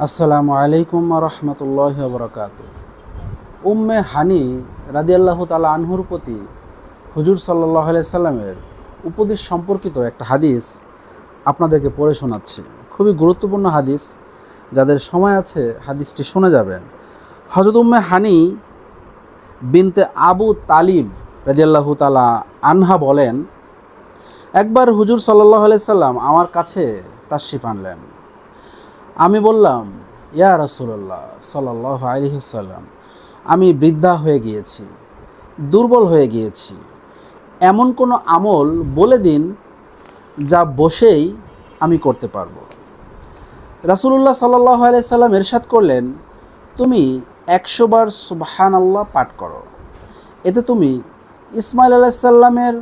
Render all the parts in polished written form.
আসসালামু আলাইকুম রহমতুল্লাহ বরকাত। উম্মে হানি রাদিয়াল্লাহু তাআলা আনহুর প্রতি হুজুর সাল্লাল্লাহু আলাইহি সাল্লামের উপদেশ সম্পর্কিত একটা হাদিস আপনাদেরকে পড়ে শোনাচ্ছি। খুবই গুরুত্বপূর্ণ হাদিস, যাদের সময় আছে হাদিসটি শুনে যাবেন। হযরত উম্মে হানি বিনতে আবু তালিব রাদিয়াল্লাহু তাআলা আনহা বলেন, একবার হুজুর সাল্লাল্লাহু আলাইহি সাল্লাম আমার কাছে তাশরিফ আনলেন। আমি বললাম, ইয়া রাসূলুল্লাহ সাল্লাল্লাহু আলাইহি ওয়াসাল্লাম, আমি বৃদ্ধা হয়ে গিয়েছি, দুর্বল হয়ে গিয়েছি, এমন কোনো আমল বলে দিন যা বসেই আমি করতে পারবো। রাসূলুল্লাহ সাল্লাল্লাহু আলাইহি সাল্লাম ইরশাদ করলেন, তুমি 100 বার সুবহানাল্লাহ পাঠ করো, এতে তুমি ইসমাইল আলাইহিস সালামের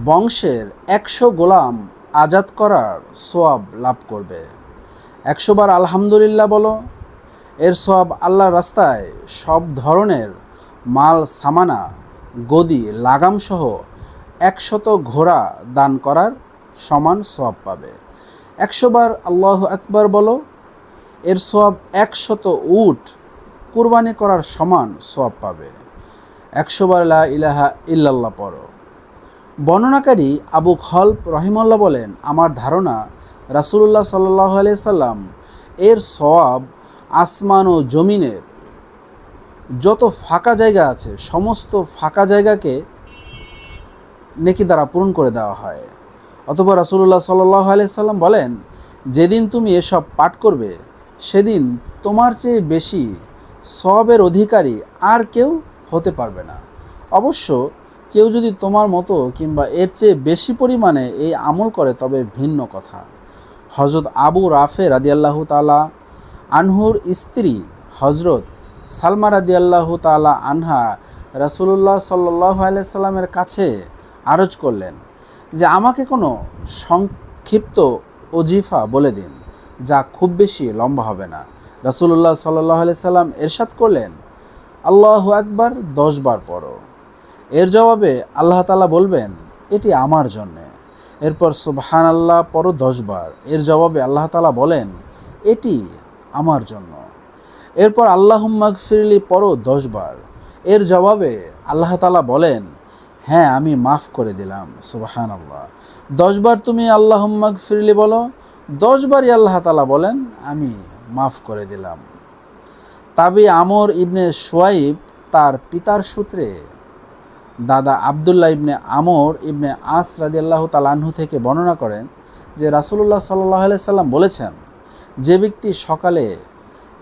বংশের 100 গোলাম আজাদ করার সওয়াব লাভ করবে। 100 বার আলহামদুলিল্লাহ বলো, এর সওয়াব আল্লাহর রাস্তায় সব ধরনের মাল সামানা, গদি, লাগামসহ 100 ঘোড়া দান করার সমান সওয়াব পাবে। 100 বার আল্লাহু আকবার বলো, এর সওয়াব 100 উট কুরবানি করার সমান সওয়াব পাবে। 100 বার লা ইলাহা ইল্লাল্লাহ পড়ো। বর্ণনাকারী আবু খলপ রহিমাল্লাহ বলেন, আমার ধারণা রাসূলুল্লাহ সাল্লাল্লাহু আলাইহি সাল্লাম এর সওয়াব আসমান ও জমিনের যত ফাঁকা জায়গা আছে সমস্ত ফাঁকা জায়গাকে নেকি দ্বারা পূরণ করে দেওয়া হয়। অতঃপর রাসূলুল্লাহ সাল্লাল্লাহু আলাইহি সাল্লাম বলেন, যেদিন তুমি এসব পাঠ করবে সেদিন তোমার চেয়ে বেশি সওয়াবের অধিকারী আর কেউ হতে পারবে না। অবশ্য কেউ যদি তোমার মতো কিংবা এর চেয়ে বেশি পরিমাণে এই আমল করে তবে ভিন্ন কথা। হযরত আবু রাফে রাদিয়াল্লাহু তাআলা আনহুর স্ত্রী হযরত সালমা রাদিয়াল্লাহু তাআলা আনহা রাসূলুল্লাহ সাল্লাল্লাহু আলাইহি সাল্লামের কাছে আরজ করলেন যে আমাকে কোনো সংক্ষিপ্ত ওজিফা বলে দিন যা খুব বেশি লম্বা হবে না। রাসূলুল্লাহ সাল্লাল্লাহু আলাইহি সাল্লাম ইরশাদ করলেন, আল্লাহু আকবার 10 বার পড়ো। এর জবাবে আল্লাহ তাআলা বলবেন, এটি আমার জন্যে। এরপর সুবহানাল্লাহ পড়ো 10 বার। এর জবাবে আল্লাহ তাআলা বলেন, এটি আমার জন্য। এরপর আল্লাহুম্মা গফিরলি পড়ো 10 বার। এর জবাবে আল্লাহ তাআলা বলেন, হ্যাঁ আমি মাফ করে দিলাম। সুবহানাল্লাহ। 10 বার তুমি আল্লাহুম্মা গফিরলি বলো, 10 বারই আল্লাহ তাআলা বলেন, আমি মাফ করে দিলাম। তাবি আমর ইবনে শুয়াইব তার পিতার সূত্রে দাদা আব্দুল্লাহ ইবনে আমর ইবনে আস রাদিয়াল্লাহু তাআলা আনহু থেকে বর্ণনা করেন যে রাসূলুল্লাহ সাল্লাল্লাহু আলাইহি সাল্লাম বলেছেন, যে ব্যক্তি সকালে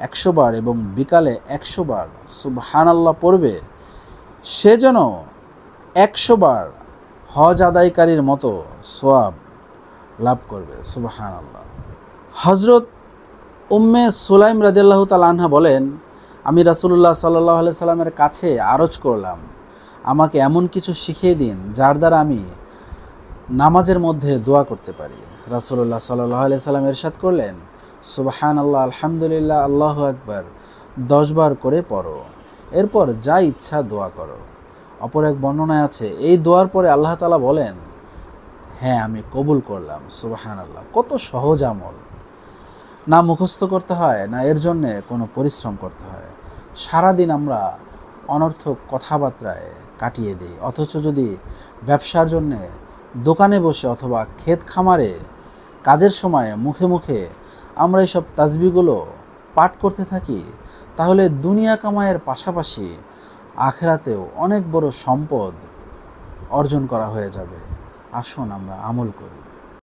100 বার এবং বিকালে 100 বার সুবহানাল্লাহ পড়বে সে যেন 100 বার হজ আদায়কারীর মতো সওয়াব লাভ করবে। সুবহানাল্লাহ। হযরত উম্মে সুলাইম রাদিয়াল্লাহু তাআলা আনহা বলেন, আমি রাসূলুল্লাহ সাল্লাল্লাহু আলাইহি সাল্লামের কাছে আরজ করলাম, আমাকে এমন কিছু শিখিয়ে দিন যার দ্বারা আমি নামাজের মধ্যে দোয়া করতে পারি। রাসূলুল্লাহ সাল্লাল্লাহু আলাইহি সাল্লাম ইরশাদ করলেন, সুবহানাল্লাহ, আলহামদুলিল্লাহ, আল্লাহু আকবার 10 বার করে পড়ো। এরপর যা ইচ্ছা দোয়া করো। অপর এক বর্ণনায় আছে, এই দোয়ার পরে আল্লাহ তাআলা বলেন, হ্যাঁ আমি কবুল করলাম। সুবহানাল্লাহ। কত সহজ আমল, না মুখস্থ করতে হয় না এর জন্যে কোনো পরিশ্রম করতে হয়। সারাদিন আমরা অনর্থক কথাবার্তায় কাটিয়ে দিই, অথচ যদি ব্যবসার জন্যে দোকানে বসে অথবা ক্ষেত খামারে কাজের সময় মুখে মুখে আমরা এইসব তাসবিহগুলো পাঠ করতে থাকি, তাহলে দুনিয়া কামাইয়ের পাশাপাশি আখিরাতেও অনেক বড় সম্পদ অর্জন করা হয়ে যাবে। আসুন আমরা আমল করি।